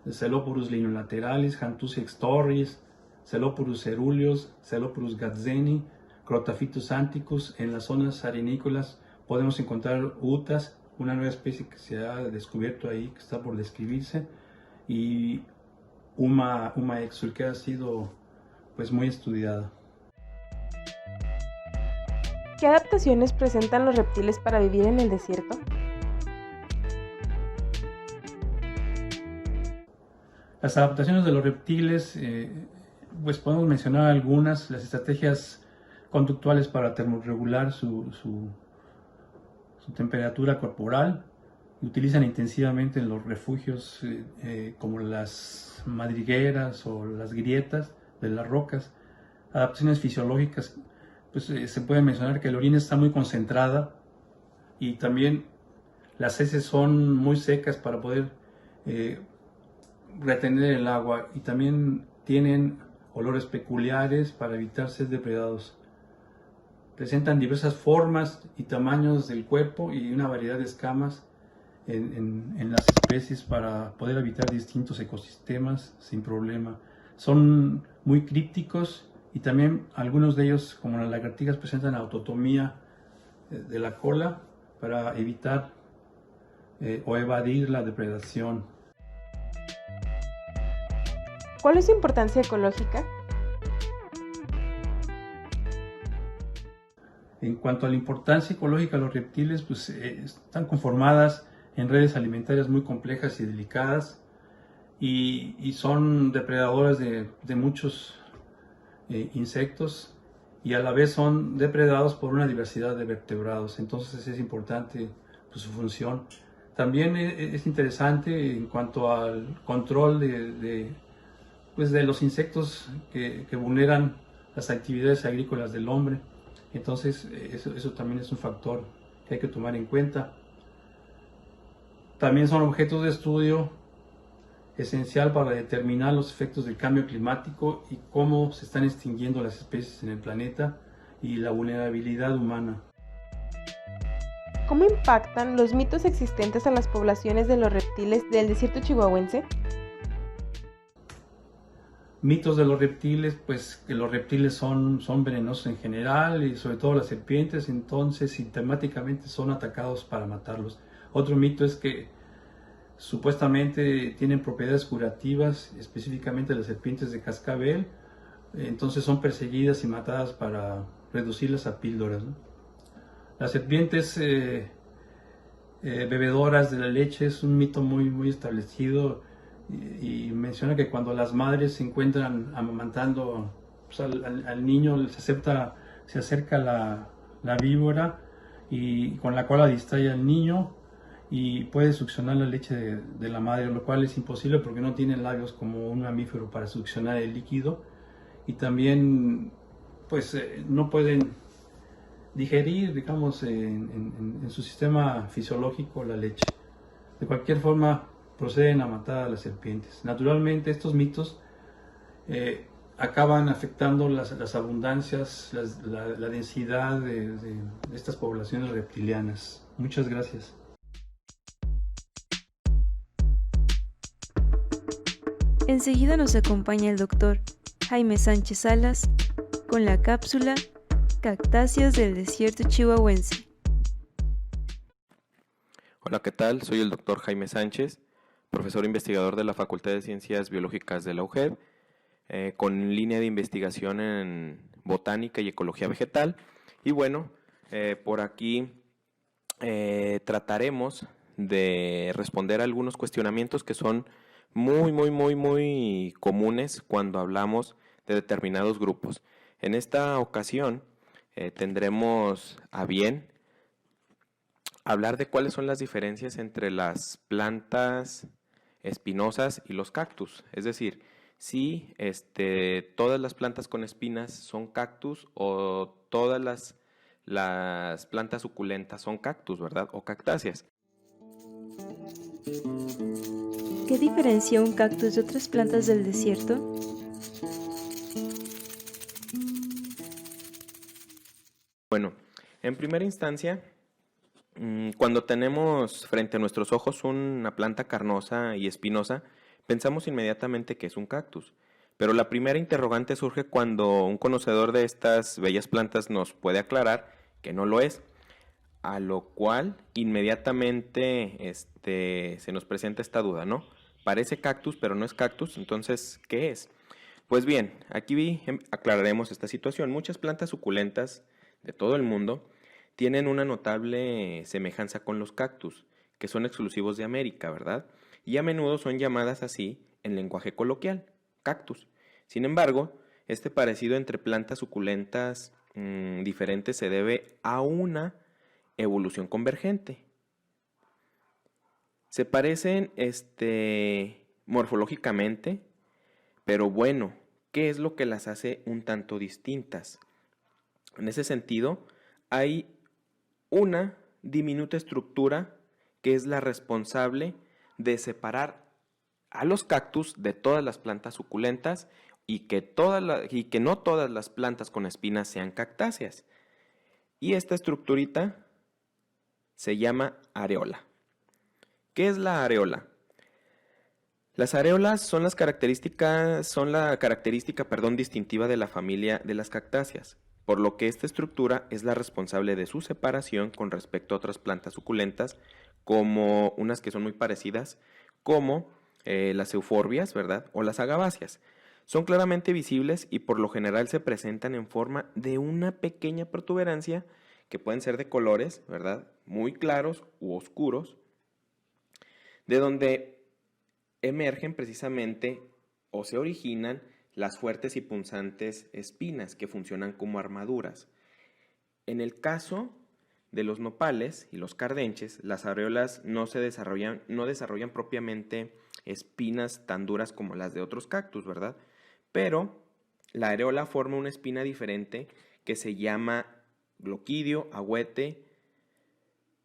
Celopurus lineolateralis, Jantucia extorris, Celopurus ceruleus, Celopurus gatzeni, Crotaphytus anticus. En las zonas arenícolas podemos encontrar utas, una nueva especie que se ha descubierto ahí, que está por describirse, y Uma exul, que ha sido pues muy estudiada. ¿Qué adaptaciones presentan los reptiles para vivir en el desierto? Las adaptaciones de los reptiles, pues podemos mencionar algunas, las estrategias conductuales para termorregular su temperatura corporal. Utilizan intensivamente en los refugios como las madrigueras o las grietas de las rocas. Adaptaciones fisiológicas, pues se puede mencionar que la orina está muy concentrada y también las heces son muy secas para poder retener el agua, y también tienen olores peculiares para evitar ser depredados. Presentan diversas formas y tamaños del cuerpo y una variedad de escamas en las especies para poder habitar distintos ecosistemas sin problema. Son muy crípticos y también algunos de ellos, como las lagartijas, presentan autotomía de la cola para evitar o evadir la depredación. ¿Cuál es su importancia ecológica? En cuanto a la importancia ecológica de los reptiles, pues están conformadas en redes alimentarias muy complejas y delicadas, y son depredadores de muchos insectos, y a la vez son depredados por una diversidad de vertebrados. Entonces es importante pues, su función. También es interesante en cuanto al control de los insectos que vulneran las actividades agrícolas del hombre. Entonces eso también es un factor que hay que tomar en cuenta. También son objetos de estudio esencial para determinar los efectos del cambio climático y cómo se están extinguiendo las especies en el planeta y la vulnerabilidad humana. ¿Cómo impactan los mitos existentes a las poblaciones de los reptiles del desierto chihuahuense? Mitos de los reptiles, pues que los reptiles son venenosos en general, y sobre todo las serpientes, entonces sistemáticamente son atacados para matarlos. Otro mito es que supuestamente tienen propiedades curativas, específicamente las serpientes de cascabel, entonces son perseguidas y matadas para reducirlas a píldoras, ¿no? Las serpientes bebedoras de la leche es un mito muy establecido, y menciona que cuando las madres se encuentran amamantando pues, al niño, se acerca la víbora y con la cola distrae al niño y puede succionar la leche de la madre, lo cual es imposible porque no tiene labios como un mamífero para succionar el líquido, y también pues no pueden digerir, digamos, en su sistema fisiológico la leche. De cualquier forma, proceden a matar a las serpientes. Naturalmente, estos mitos acaban afectando las abundancias, la densidad de estas poblaciones reptilianas. Muchas gracias. Enseguida nos acompaña el doctor Jaime Sánchez Salas con la cápsula Cactáceas del desierto chihuahuense. Hola, ¿qué tal? Soy el doctor Jaime Sánchez, profesor investigador de la Facultad de Ciencias Biológicas de la UJEB, con línea de investigación en botánica y ecología vegetal. Y bueno, por aquí trataremos de responder algunos cuestionamientos que son muy comunes cuando hablamos de determinados grupos. En esta ocasión tendremos a bien hablar de cuáles son las diferencias entre las plantas espinosas y los cactus. Es decir, si todas las plantas con espinas son cactus o todas las plantas suculentas son cactus, ¿verdad? O cactáceas. ¿Qué diferencia un cactus de otras plantas del desierto? Bueno, en primera instancia, cuando tenemos frente a nuestros ojos una planta carnosa y espinosa, pensamos inmediatamente que es un cactus. Pero la primera interrogante surge cuando un conocedor de estas bellas plantas nos puede aclarar que no lo es, a lo cual inmediatamente se nos presenta esta duda, ¿no? Parece cactus, pero no es cactus, entonces, ¿qué es? Pues bien, aquí aclararemos esta situación. Muchas plantas suculentas de todo el mundo tienen una notable semejanza con los cactus, que son exclusivos de América, ¿verdad? Y a menudo son llamadas así en lenguaje coloquial, cactus. Sin embargo, este parecido entre plantas suculentas diferentes se debe a una evolución convergente. Se parecen morfológicamente, pero bueno, ¿qué es lo que las hace un tanto distintas? En ese sentido, hay una diminuta estructura que es la responsable de separar a los cactus de todas las plantas suculentas y que no todas las plantas con espinas sean cactáceas. Y esta estructurita se llama areola. ¿Qué es la areola? Las areolas son la característica distintiva de la familia de las cactáceas, por lo que esta estructura es la responsable de su separación con respecto a otras plantas suculentas, como unas que son muy parecidas, como las euforbias, ¿verdad? O las agaváceas. Son claramente visibles y por lo general se presentan en forma de una pequeña protuberancia que pueden ser de colores, ¿verdad? Muy claros u oscuros, de donde emergen precisamente o se originan las fuertes y punzantes espinas que funcionan como armaduras. En el caso de los nopales y los cardenches, las areolas no desarrollan propiamente espinas tan duras como las de otros cactus, ¿verdad? Pero la areola forma una espina diferente que se llama gloquidio, agüete,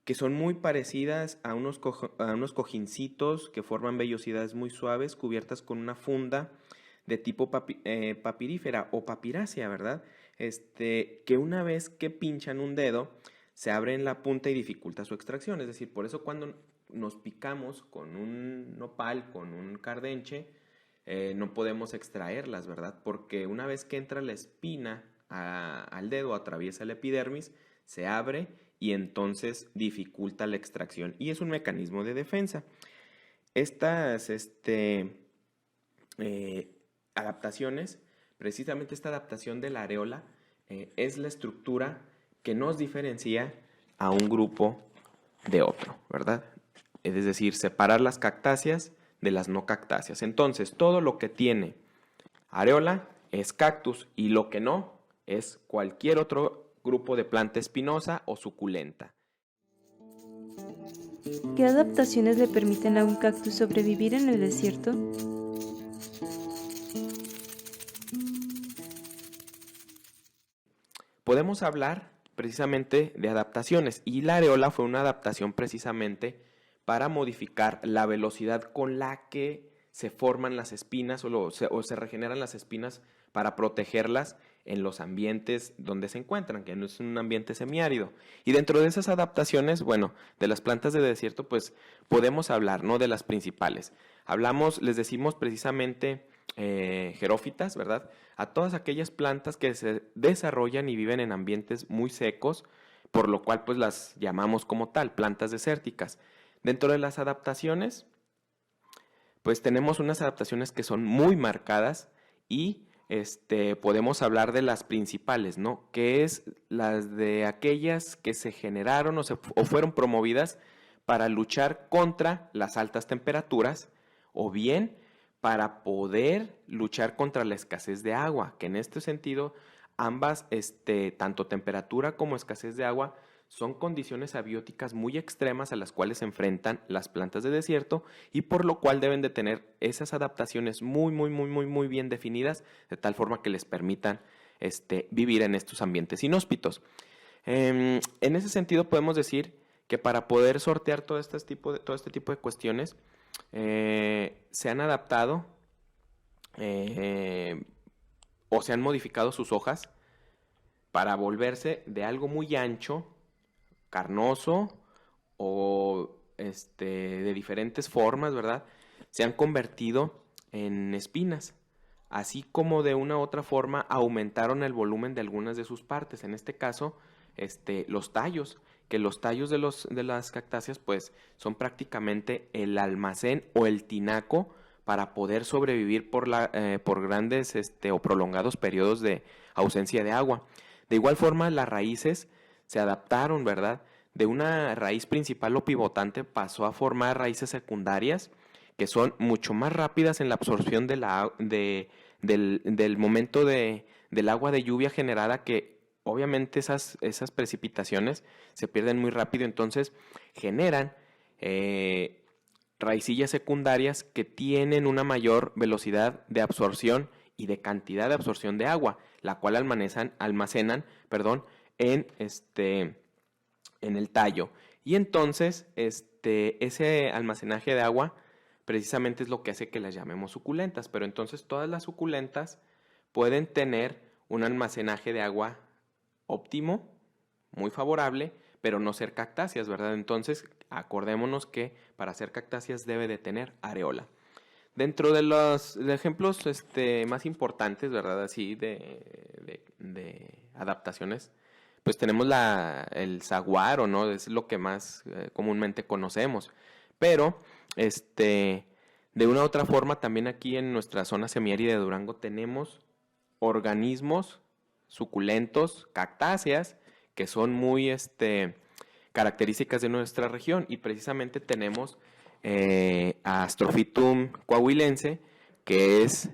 que son muy parecidas a unos cojincitos que forman vellosidades muy suaves cubiertas con una funda de tipo papirífera o papirácea, ¿verdad? Que una vez que pinchan un dedo se abre en la punta y dificulta su extracción. Es decir, por eso cuando nos picamos con un nopal, con un cardenche, no podemos extraerlas, ¿verdad? Porque una vez que entra la espina al dedo, atraviesa el epidermis, se abre y entonces dificulta la extracción. Y es un mecanismo de defensa. Estas adaptaciones, precisamente esta adaptación de la areola, es la estructura que nos diferencia a un grupo de otro, ¿verdad? Es decir, separar las cactáceas de las no cactáceas. Entonces, todo lo que tiene areola es cactus y lo que no es cualquier otro grupo de planta espinosa o suculenta. ¿Qué adaptaciones le permiten a un cactus sobrevivir en el desierto? Podemos hablar precisamente de adaptaciones y la areola fue una adaptación precisamente para modificar la velocidad con la que se forman las espinas o se regeneran las espinas para protegerlas en los ambientes donde se encuentran, que no es un ambiente semiárido. Y dentro de esas adaptaciones, bueno, de las plantas de desierto, pues podemos hablar, ¿no? De las principales. Les decimos precisamente jerófitas, ¿verdad? A todas aquellas plantas que se desarrollan y viven en ambientes muy secos, por lo cual pues las llamamos como tal, plantas desérticas. Dentro de las adaptaciones, pues tenemos unas adaptaciones que son muy marcadas y podemos hablar de las principales, ¿no? Que es las de aquellas que se generaron o fueron promovidas para luchar contra las altas temperaturas o bien para poder luchar contra la escasez de agua, que en este sentido ambas, tanto temperatura como escasez de agua, son condiciones abióticas muy extremas a las cuales se enfrentan las plantas de desierto y por lo cual deben de tener esas adaptaciones muy bien definidas de tal forma que les permitan vivir en estos ambientes inhóspitos. En ese sentido podemos decir que para poder sortear todo este tipo de cuestiones se han adaptado o se han modificado sus hojas para volverse de algo muy ancho, carnoso o de diferentes formas, ¿verdad? Se han convertido en espinas, así como de una u otra forma aumentaron el volumen de algunas de sus partes. En este caso, los tallos, que los tallos de las cactáceas pues son prácticamente el almacén o el tinaco para poder sobrevivir por grandes o prolongados periodos de ausencia de agua. De igual forma, las raíces se adaptaron, ¿verdad? De una raíz principal o pivotante pasó a formar raíces secundarias que son mucho más rápidas en la absorción del momento del agua de lluvia generada, que obviamente esas precipitaciones se pierden muy rápido, entonces generan raicillas secundarias que tienen una mayor velocidad de absorción y de cantidad de absorción de agua, la cual almacenan en el tallo. Y entonces ese almacenaje de agua precisamente es lo que hace que las llamemos suculentas, pero entonces todas las suculentas pueden tener un almacenaje de agua óptimo, muy favorable, pero no ser cactáceas, ¿verdad? Entonces acordémonos que para ser cactáceas debe de tener areola. Dentro de los ejemplos más importantes, ¿verdad? Así de adaptaciones, pues tenemos el saguaro, ¿no? Es lo que más comúnmente conocemos. Pero, de una u otra forma, también aquí en nuestra zona semiárida de Durango tenemos organismos suculentos, cactáceas, que son muy características de nuestra región. Y precisamente tenemos a Astrophytum coahuilense, que es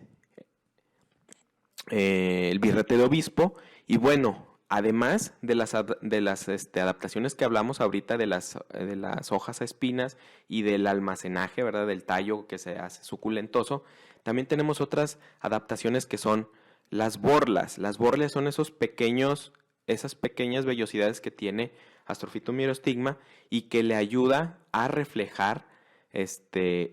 el birrete de obispo. Y bueno, además de las adaptaciones que hablamos ahorita de las hojas a espinas y del almacenaje, ¿verdad? Del tallo que se hace suculentoso, también tenemos otras adaptaciones que son las borlas. Las borlas son esas pequeñas vellosidades que tiene Astrophytum myriostigma y que le ayuda a reflejar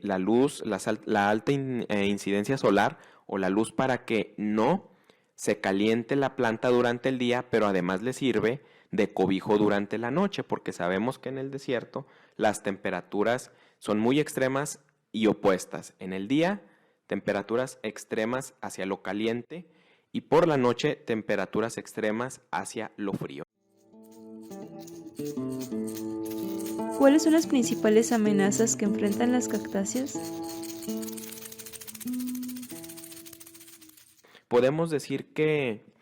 la luz, la alta incidencia solar o la luz para que no se caliente la planta durante el día, pero además le sirve de cobijo durante la noche, porque sabemos que en el desierto las temperaturas son muy extremas y opuestas. En el día, temperaturas extremas hacia lo caliente y por la noche, temperaturas extremas hacia lo frío. ¿Cuáles son las principales amenazas que enfrentan las cactáceas? Podemos decir que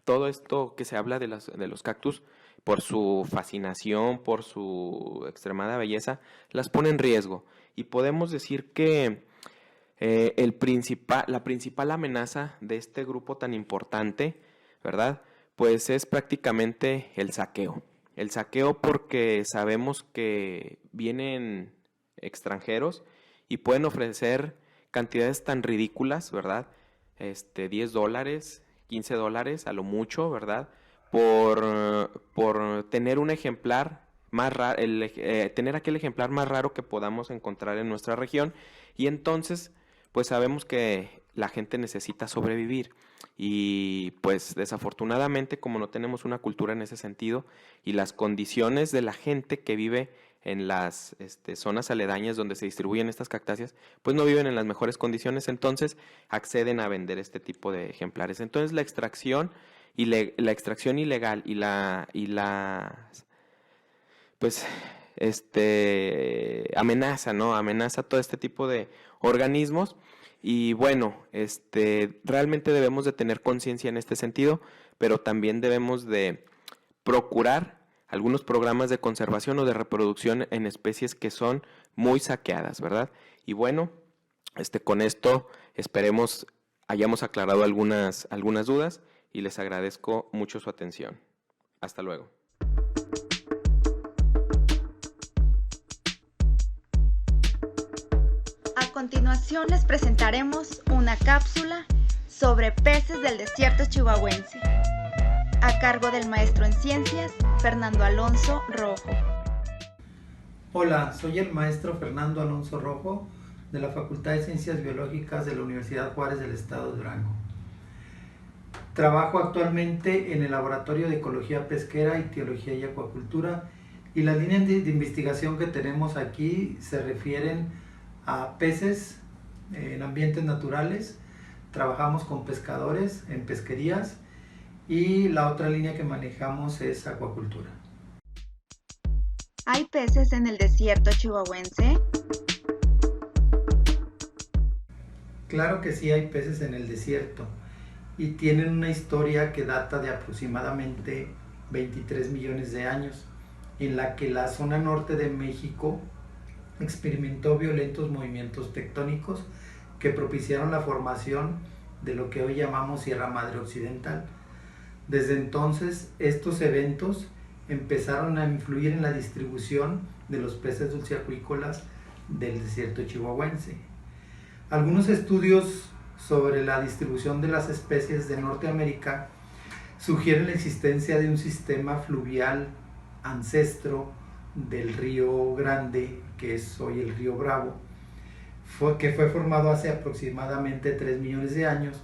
todo esto que se habla de los cactus, por su fascinación, por su extremada belleza, las pone en riesgo. Y podemos decir que la principal amenaza de este grupo tan importante, ¿verdad? Pues es prácticamente el saqueo. El saqueo porque sabemos que vienen extranjeros y pueden ofrecer cantidades tan ridículas, ¿verdad? $10, $15 a lo mucho, ¿verdad? Por tener un ejemplar más raro, tener aquel ejemplar más raro que podamos encontrar en nuestra región. Y entonces, pues sabemos que la gente necesita sobrevivir. Y pues desafortunadamente, como no tenemos una cultura en ese sentido y las condiciones de la gente que vive en las zonas aledañas donde se distribuyen estas cactáceas, pues no viven en las mejores condiciones, entonces acceden a vender este tipo de ejemplares. Entonces la extracción ilegal y pues amenaza, ¿no? Amenaza todo este tipo de organismos Y bueno, realmente debemos de tener conciencia en este sentido, pero también debemos de procurar algunos programas de conservación o de reproducción en especies que son muy saqueadas, ¿verdad? Y bueno, con esto esperemos hayamos aclarado algunas dudas y les agradezco mucho su atención. Hasta luego. A continuación les presentaremos una cápsula sobre peces del desierto chihuahuense, a cargo del maestro en ciencias, Fernando Alonso Rojo. Hola, soy el maestro Fernando Alonso Rojo de la Facultad de Ciencias Biológicas de la Universidad Juárez del Estado de Durango. Trabajo actualmente en el Laboratorio de Ecología Pesquera, Ictiología y Acuacultura, y las líneas de investigación que tenemos aquí se refieren a peces en ambientes naturales. Trabajamos con pescadores en pesquerías y la otra línea que manejamos es acuacultura. ¿Hay peces en el desierto chihuahuense? Claro que sí, hay peces en el desierto y tienen una historia que data de aproximadamente 23 millones de años, en la que la zona norte de México experimentó violentos movimientos tectónicos que propiciaron la formación de lo que hoy llamamos Sierra Madre Occidental. Desde entonces, estos eventos empezaron a influir en la distribución de los peces dulceacuícolas del desierto chihuahuense. Algunos estudios sobre la distribución de las especies de Norteamérica sugieren la existencia de un sistema fluvial ancestro del río Grande, que es hoy el río Bravo, que fue formado hace aproximadamente 3 millones de años,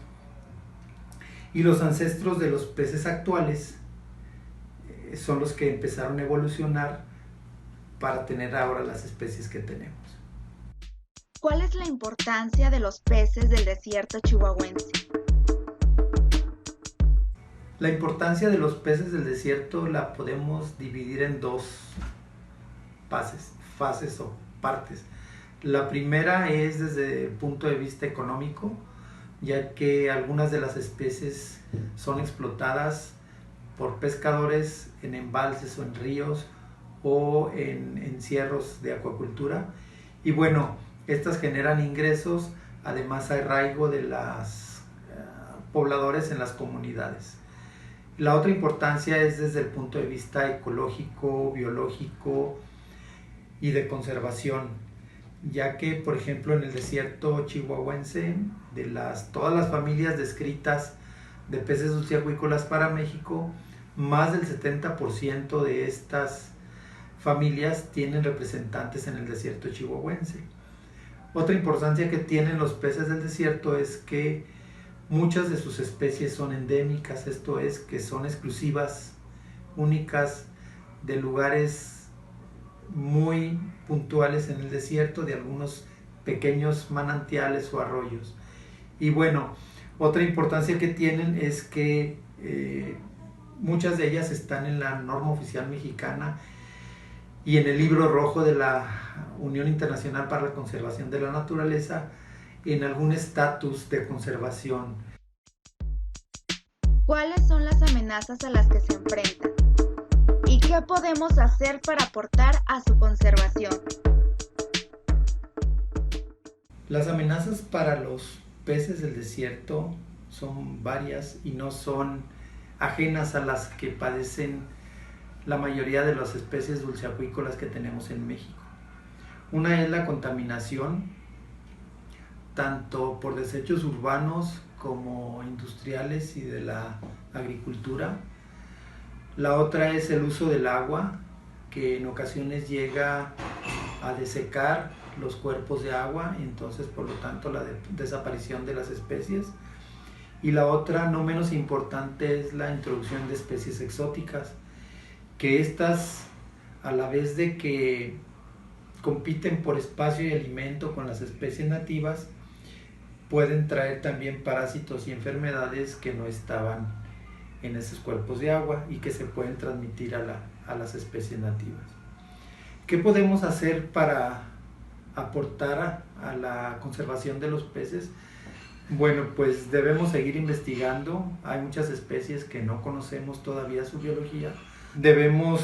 y los ancestros de los peces actuales son los que empezaron a evolucionar para tener ahora las especies que tenemos. ¿Cuál es la importancia de los peces del desierto chihuahuense? La importancia de los peces del desierto la podemos dividir en dos fases o partes. La primera es desde el punto de vista económico, ya que algunas de las especies son explotadas por pescadores en embalses o en ríos o en encierros de acuacultura. Y bueno, estas generan ingresos, además hay arraigo de los pobladores en las comunidades. La otra importancia es desde el punto de vista ecológico, biológico y de conservación, ya que, por ejemplo, en el desierto chihuahuense, de todas las familias descritas de peces dulceacuícolas para México, más del 70% de estas familias tienen representantes en el desierto chihuahuense. Otra importancia que tienen los peces del desierto es que muchas de sus especies son endémicas, esto es, que son exclusivas, únicas, de lugares muy puntuales en el desierto, de algunos pequeños manantiales o arroyos. Y bueno, otra importancia que tienen es que muchas de ellas están en la norma oficial mexicana y en el libro rojo de la Unión Internacional para la Conservación de la Naturaleza, en algún estatus de conservación. ¿Cuáles son las amenazas a las que se enfrentan? ¿Y qué podemos hacer para aportar a su conservación? Las amenazas para los peces del desierto son varias y no son ajenas a las que padecen la mayoría de las especies dulceacuícolas que tenemos en México. Una es la contaminación, tanto por desechos urbanos como industriales y de la agricultura. La otra es el uso del agua, que en ocasiones llega a desecar los cuerpos de agua y entonces por lo tanto la desaparición de las especies. Y la otra, no menos importante, es la introducción de especies exóticas, que estas, a la vez de que compiten por espacio y alimento con las especies nativas, pueden traer también parásitos y enfermedades que no estaban en esos cuerpos de agua y que se pueden transmitir a las especies nativas. ¿Qué podemos hacer para aportar a la conservación de los peces? Bueno, pues debemos seguir investigando. Hay muchas especies que no conocemos todavía su biología. Debemos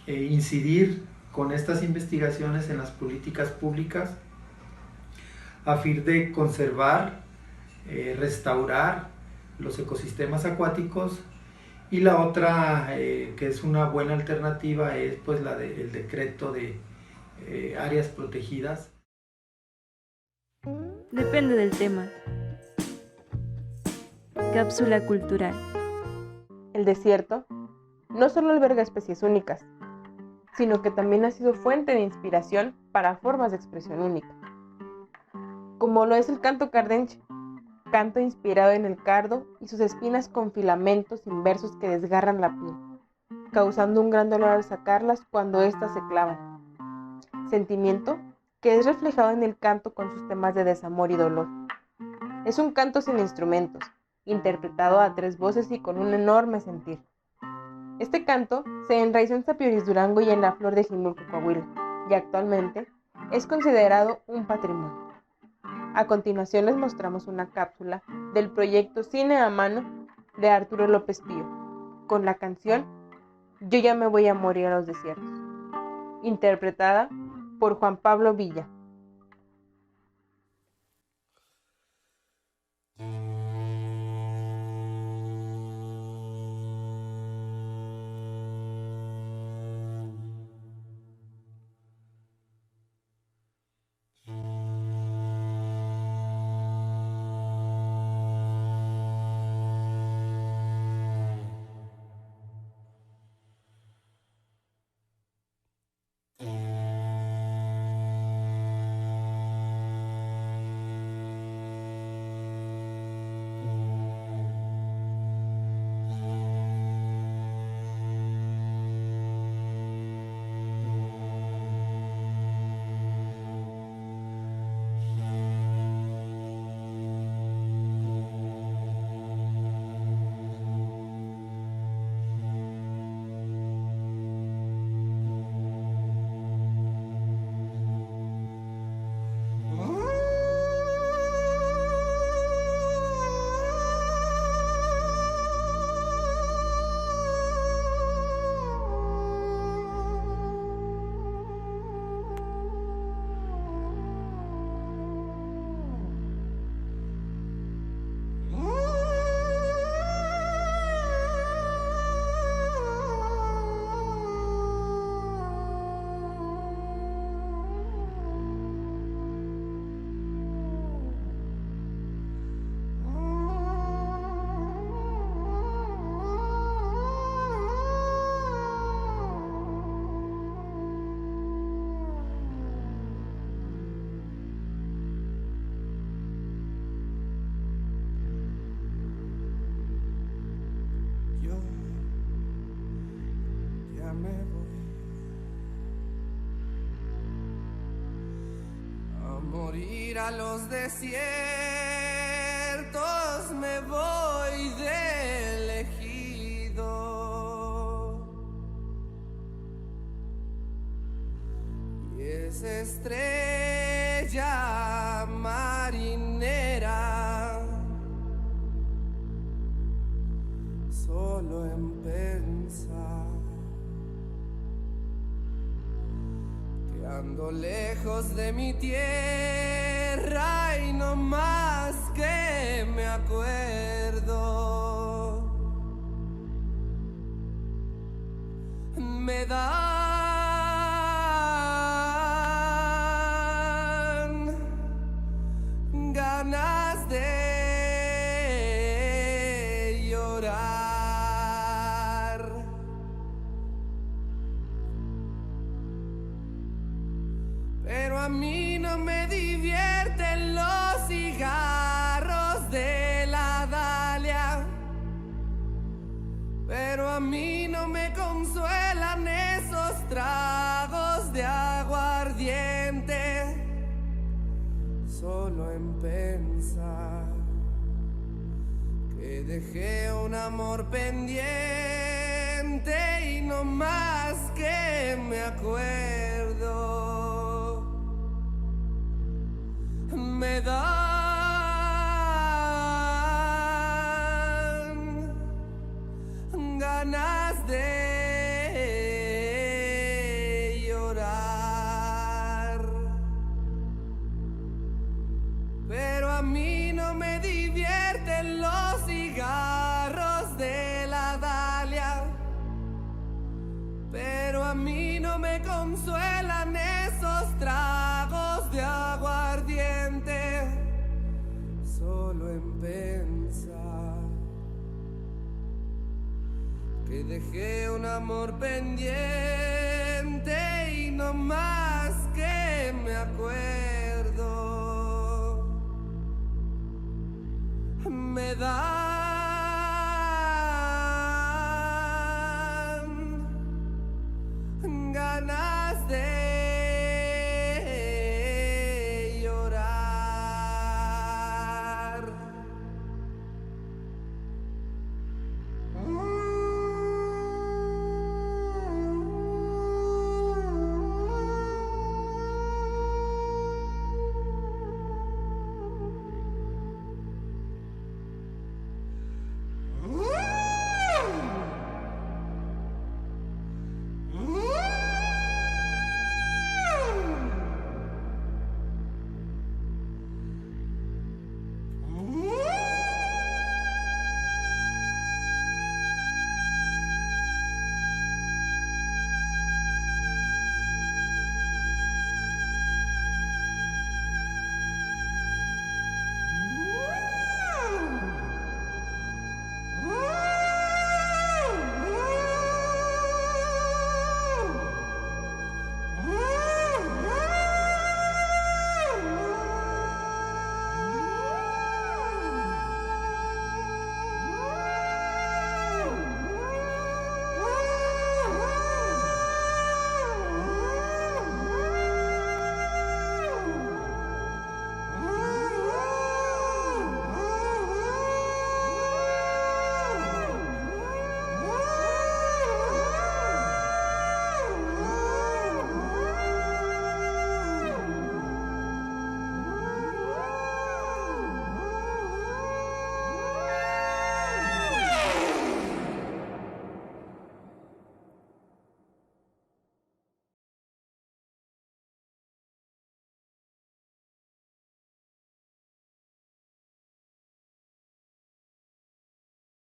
incidir con estas investigaciones en las políticas públicas a fin de conservar, restaurar los ecosistemas acuáticos. Y la otra, que es una buena alternativa, es pues el decreto de áreas protegidas. Depende del tema. Cápsula cultural. El desierto no solo alberga especies únicas, sino que también ha sido fuente de inspiración para formas de expresión única, como lo es el canto cardenche, canto inspirado en el cardo y sus espinas con filamentos inversos que desgarran la piel, causando un gran dolor al sacarlas cuando éstas se clavan. Sentimiento que es reflejado en el canto con sus temas de desamor y dolor. Es un canto sin instrumentos, interpretado a 3 voces y con un enorme sentir. Este canto se enraizó en Sapioris Durango y en la flor de Jimulco, Coahuila, y actualmente es considerado un patrimonio. A continuación les mostramos una cápsula del proyecto Cine a Mano de Arturo López Pío, con la canción Yo ya me voy a morir a los desiertos, interpretada por Juan Pablo Villa. Morir a los desiertos, me voy de elegido. Y esa estrella marinera, solo en pensar que ando lejos de mi tierra y no más que me acuerdo, me dan ganas de llorar. Pero a mí no me divierten los cigarros de la Dalia. Pero a mí no me consuelan esos tragos de aguardiente. Solo en pensar que dejé un amor pendiente y no más que me acuerdo. me dan ganas de llorar. Pero a mí no me divierten los cigarros de la Dalia. Pero a mí no me consuelan esos tragos de aguardiente. Solo en pensar que dejé un amor pendiente y no más que me acuerdo, me da